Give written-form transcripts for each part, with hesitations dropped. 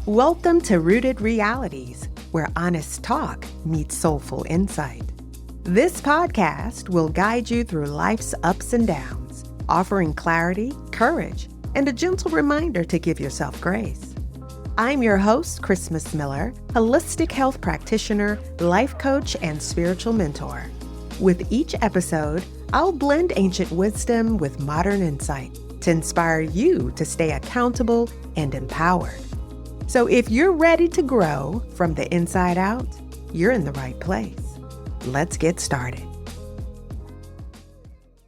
Welcome to Rooted Realities, where honest talk meets soulful insight. This podcast will guide you through life's ups and downs, offering clarity, courage, and a gentle reminder to give yourself grace. I'm your host, Christmas Miller, holistic health practitioner, life coach, and spiritual mentor. With each episode, I'll blend ancient wisdom with modern insight to inspire you to stay accountable and empowered. So if you're ready to grow from the inside out, you're in the right place. Let's get started.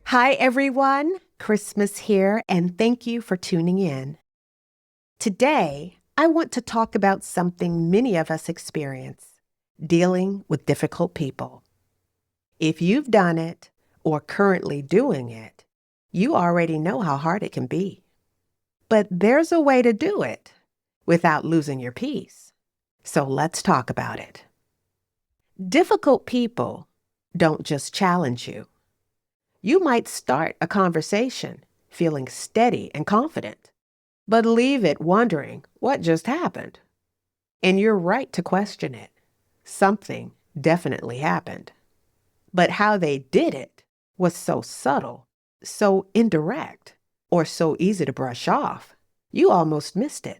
Hi, everyone. Christmas here, and thank you for tuning in. Today, I want to talk about something many of us experience: dealing with difficult people. If you've done it or currently doing it, you already know how hard it can be. But there's a way to do it without losing your peace. So let's talk about it. Difficult people don't just challenge you. You might start a conversation feeling steady and confident, but leave it wondering what just happened. And you're right to question it. Something definitely happened. But how they did it was so subtle, so indirect, or so easy to brush off, you almost missed it.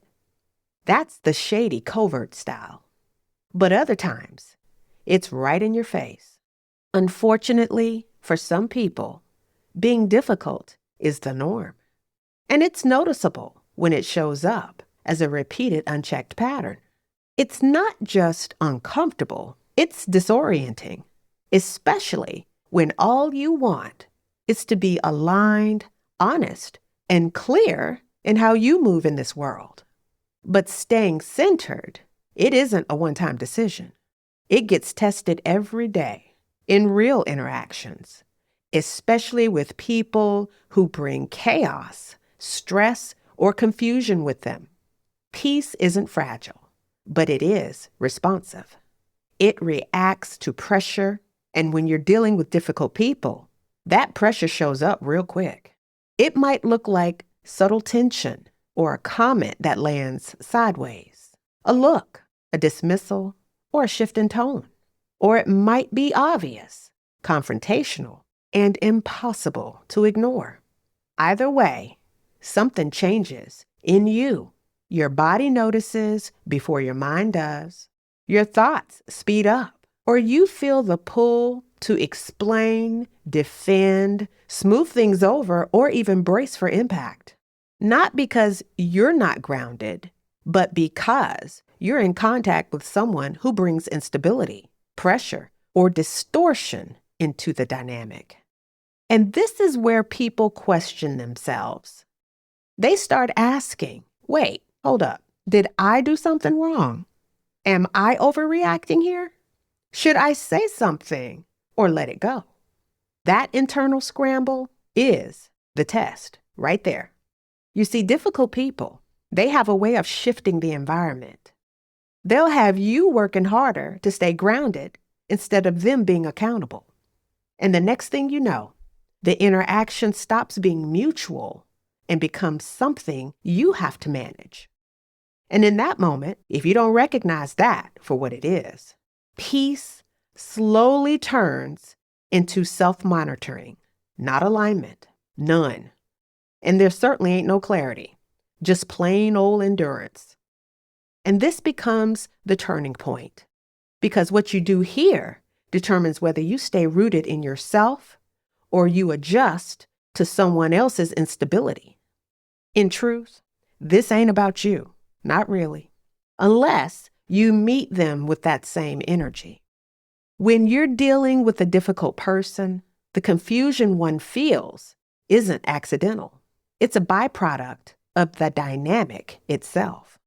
That's the shady covert style. But other times, it's right in your face. Unfortunately, for some people, being difficult is the norm. And it's noticeable when it shows up as a repeated unchecked pattern. It's not just uncomfortable, it's disorienting, especially when all you want is to be aligned, honest, and clear in how you move in this world. But staying centered, it isn't a one-time decision. It gets tested every day in real interactions, especially with people who bring chaos, stress, or confusion with them. Peace isn't fragile, but it is responsive. It reacts to pressure, and when you're dealing with difficult people, that pressure shows up real quick. It might look like subtle tension, or a comment that lands sideways, a look, a dismissal, or a shift in tone. Or it might be obvious, confrontational, and impossible to ignore. Either way, something changes in you. Your body notices before your mind does. Your thoughts speed up, or you feel the pull to explain, defend, smooth things over, or even brace for impact. Not because you're not grounded, but because you're in contact with someone who brings instability, pressure, or distortion into the dynamic. And this is where people question themselves. They start asking, wait, hold up, did I do something wrong? Am I overreacting here? Should I say something or let it go? That internal scramble is the test right there. You see, difficult people, they have a way of shifting the environment. They'll have you working harder to stay grounded instead of them being accountable. And the next thing you know, the interaction stops being mutual and becomes something you have to manage. And in that moment, if you don't recognize that for what it is, peace slowly turns into self-monitoring, not alignment, none. And there certainly ain't no clarity, just plain old endurance. And this becomes the turning point, because what you do here determines whether you stay rooted in yourself or you adjust to someone else's instability. In truth, this ain't about you, not really, unless you meet them with that same energy. When you're dealing with a difficult person, the confusion one feels isn't accidental. It's a byproduct of the dynamic itself.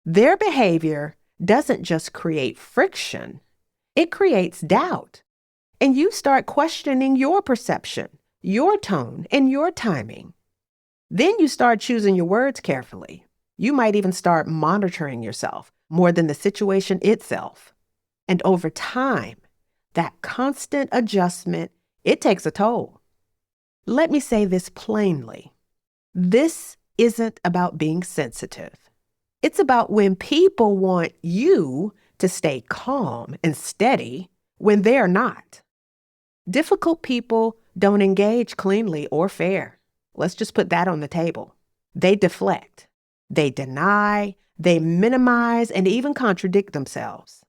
Their behavior doesn't just create friction, it creates doubt. And you start questioning your perception, your tone, and your timing. Then you start choosing your words carefully. You might even start monitoring yourself more than the situation itself. And over time, that constant adjustment, it takes a toll. Let me say this plainly. This isn't about being sensitive. It's about when people want you to stay calm and steady when they're not. Difficult people don't engage cleanly or fair. Let's just put that on the table. They deflect, they deny, they minimize, and even contradict themselves.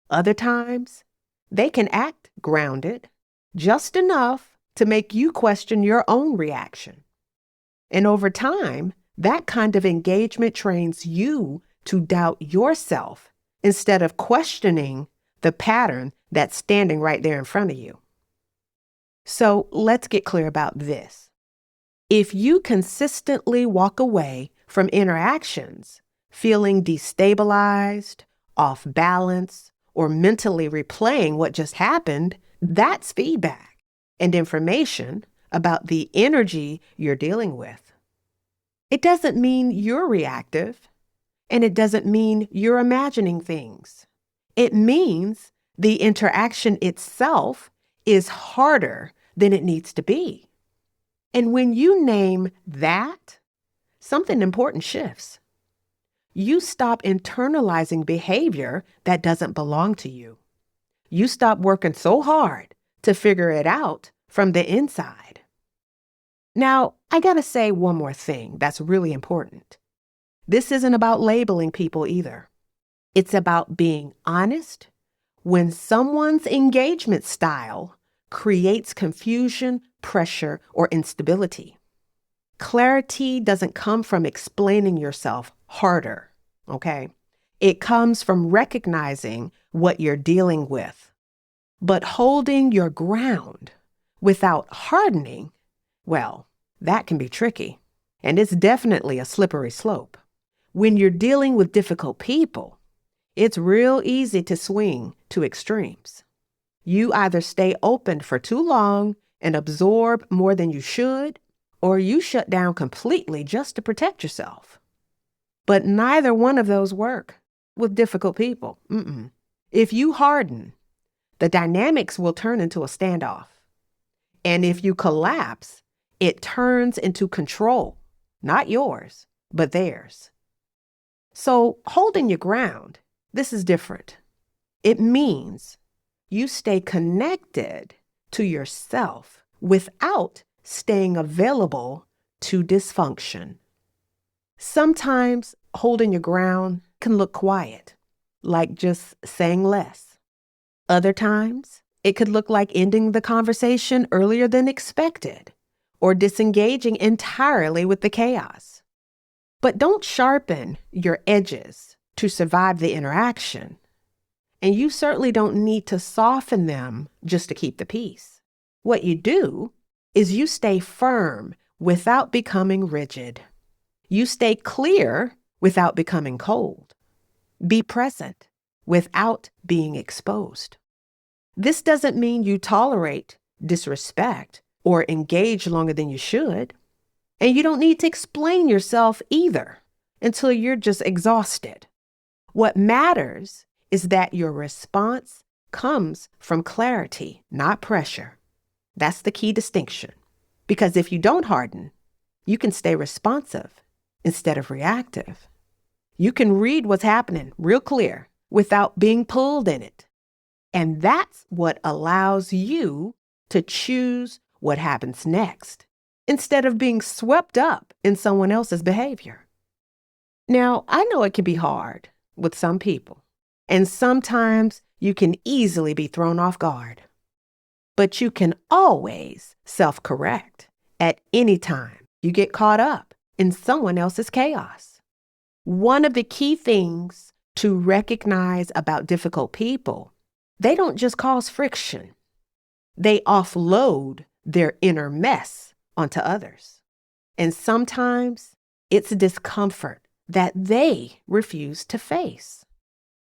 Other times, they can act grounded, just enough to make you question your own reaction. And over time, that kind of engagement trains you to doubt yourself instead of questioning the pattern that's standing right there in front of you. So let's get clear about this. If you consistently walk away from interactions feeling destabilized, off balance, or mentally replaying what just happened, that's feedback and information about the energy you're dealing with. It doesn't mean you're reactive, and it doesn't mean you're imagining things. It means the interaction itself is harder than it needs to be. And when you name that, something important shifts. You stop internalizing behavior that doesn't belong to you. You stop working so hard to figure it out from the inside. Now, I gotta say one more thing that's really important. This isn't about labeling people either. It's about being honest when someone's engagement style creates confusion, pressure, or instability. Clarity doesn't come from explaining yourself harder, okay? It comes from recognizing what you're dealing with. But holding your ground without hardening, well, that can be tricky. And it's definitely a slippery slope. When you're dealing with difficult people, it's real easy to swing to extremes. You either stay open for too long and absorb more than you should, or you shut down completely just to protect yourself. But neither one of those work with difficult people. If you harden, the dynamics will turn into a standoff. And if you collapse, it turns into control, not yours, but theirs. So holding your ground, this is different. It means you stay connected to yourself without staying available to dysfunction. Sometimes holding your ground can look quiet, like just saying less. Other times, it could look like ending the conversation earlier than expected, or disengaging entirely with the chaos. But don't sharpen your edges to survive the interaction. And you certainly don't need to soften them just to keep the peace. What you do is you stay firm without becoming rigid. You stay clear without becoming cold. Be present without being exposed. This doesn't mean you tolerate disrespect or engage longer than you should. And you don't need to explain yourself either until you're just exhausted. What matters is that your response comes from clarity, not pressure. That's the key distinction. Because if you don't harden, you can stay responsive instead of reactive. You can read what's happening real clear without being pulled in it. And that's what allows you to choose what happens next instead of being swept up in someone else's behavior. Now, I know it can be hard with some people, and sometimes you can easily be thrown off guard. But you can always self-correct at any time you get caught up in someone else's chaos. One of the key things to recognize about difficult people, they don't just cause friction. They offload their inner mess onto others. And sometimes it's discomfort that they refuse to face.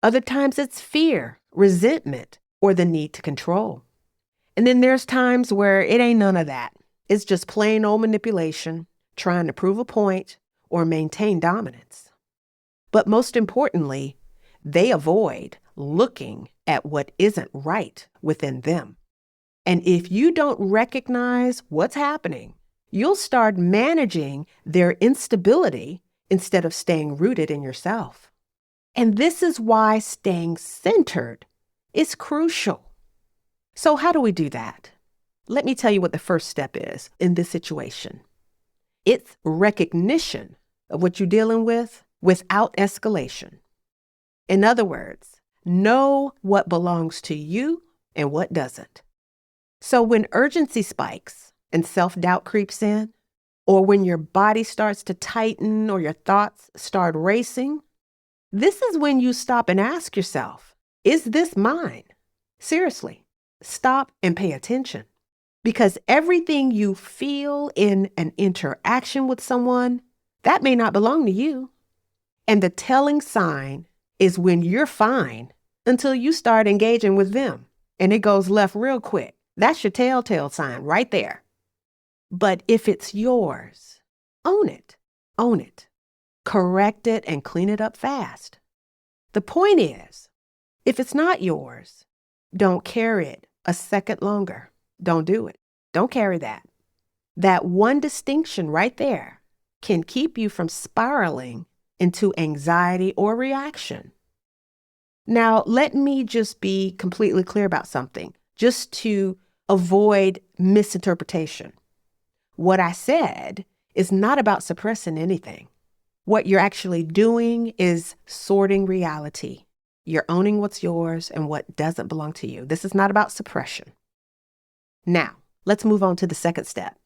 Other times it's fear, resentment, or the need to control. And then there's times where it ain't none of that. It's just plain old manipulation, trying to prove a point or maintain dominance. But most importantly, they avoid looking at what isn't right within them. And if you don't recognize what's happening, you'll start managing their instability instead of staying rooted in yourself. And this is why staying centered is crucial. So how do we do that? Let me tell you what the first step is in this situation. It's recognition of what you're dealing with without escalation. In other words, know what belongs to you and what doesn't. So when urgency spikes and self-doubt creeps in, or when your body starts to tighten or your thoughts start racing, this is when you stop and ask yourself, is this mine? Seriously, stop and pay attention. Because everything you feel in an interaction with someone, that may not belong to you. And the telling sign is when you're fine until you start engaging with them and it goes left real quick. That's your telltale sign right there. But if it's yours, own it. Own it. Correct it and clean it up fast. The point is, if it's not yours, don't carry it a second longer. Don't do it. Don't carry that. That one distinction right there can keep you from spiraling into anxiety or reaction. Now, let me just be completely clear about something, just to avoid misinterpretation. What I said is not about suppressing anything. What you're actually doing is sorting reality. You're owning what's yours and what doesn't belong to you. This is not about suppression. Now, let's move on to the second step,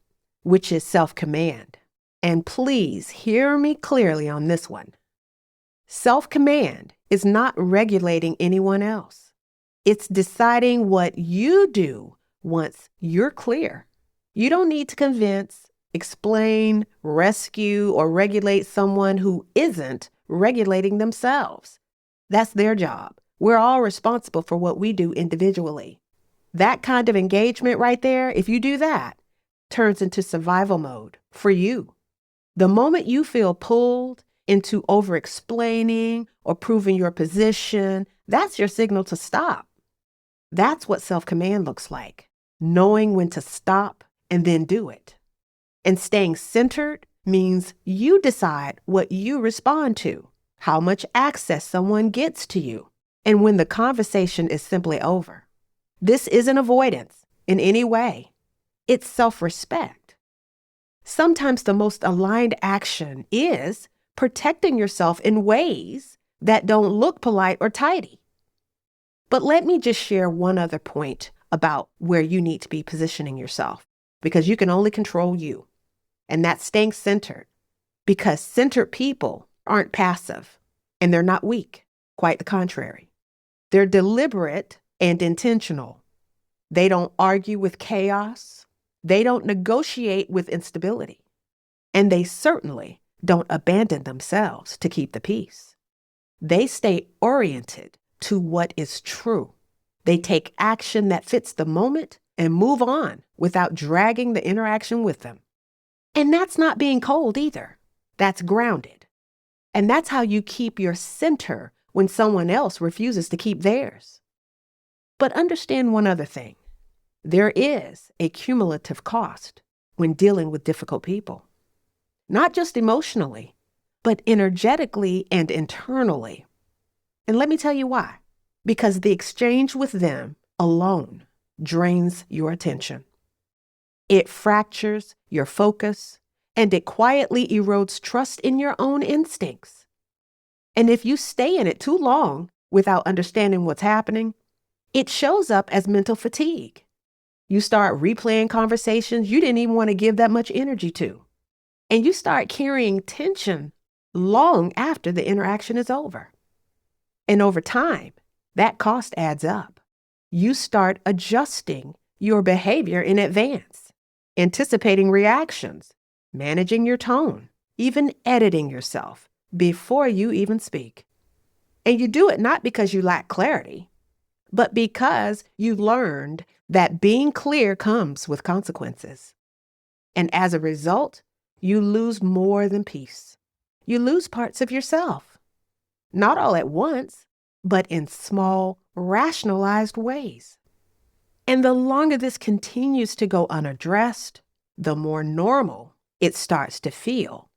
which is self-command. And please hear me clearly on this one. Self-command is not regulating anyone else. It's deciding what you do once you're clear. You don't need to convince, explain, rescue, or regulate someone who isn't regulating themselves. That's their job. We're all responsible for what we do individually. That kind of engagement right there, if you do that, turns into survival mode for you. The moment you feel pulled into over-explaining or proving your position, that's your signal to stop. That's what self-command looks like, knowing when to stop and then do it. And staying centered means you decide what you respond to, how much access someone gets to you, and when the conversation is simply over. This isn't avoidance in any way. It's self-respect. Sometimes the most aligned action is protecting yourself in ways that don't look polite or tidy. But let me just share one other point about where you need to be positioning yourself, because you can only control you. And that's staying centered, because centered people aren't passive and they're not weak. Quite the contrary. They're deliberate and intentional. They don't argue with chaos. They don't negotiate with instability. And they certainly don't abandon themselves to keep the peace. They stay oriented to what is true. They take action that fits the moment and move on without dragging the interaction with them. And that's not being cold either. That's grounded. And that's how you keep your center when someone else refuses to keep theirs. But understand one other thing. There is a cumulative cost when dealing with difficult people. Not just emotionally, but energetically and internally. And let me tell you why. Because the exchange with them alone drains your attention. It fractures your focus, and it quietly erodes trust in your own instincts. And if you stay in it too long without understanding what's happening, it shows up as mental fatigue. You start replaying conversations you didn't even want to give that much energy to. And you start carrying tension long after the interaction is over. And over time, that cost adds up. You start adjusting your behavior in advance, anticipating reactions, managing your tone, even editing yourself before you even speak. And you do it not because you lack clarity, but because you learned that being clear comes with consequences. And as a result, you lose more than peace. You lose parts of yourself. Not all at once, but in small, rationalized ways. And the longer this continues to go unaddressed, the more normal it starts to feel.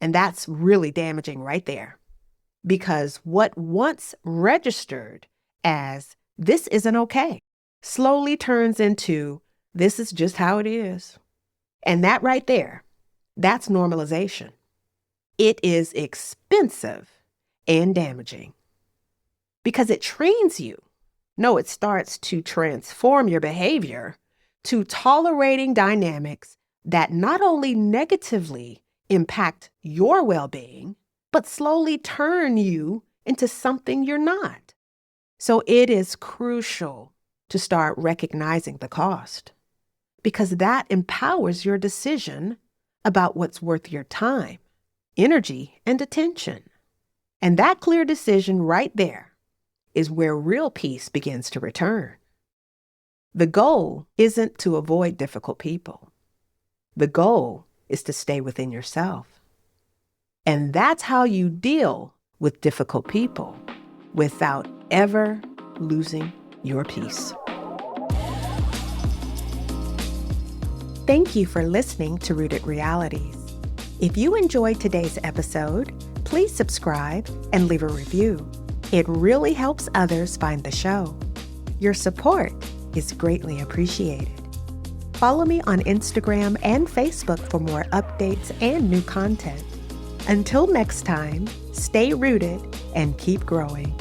And that's really damaging right there. Because what once registered as this isn't okay slowly turns into this is just how it is. And that right there, that's normalization. It is expensive and damaging because it trains you. No, it starts to transform your behavior to tolerating dynamics that not only negatively impact your well-being, but slowly turn you into something you're not. So it is crucial to start recognizing the cost because that empowers your decision about what's worth your time, energy, and attention. And that clear decision right there is where real peace begins to return. The goal isn't to avoid difficult people. The goal is to stay within yourself. And that's how you deal with difficult people without ever losing your peace. Thank you for listening to Rooted Realities. If you enjoyed today's episode, please subscribe and leave a review. It really helps others find the show. Your support is greatly appreciated. Follow me on Instagram and Facebook for more updates and new content. Until next time, stay rooted and keep growing.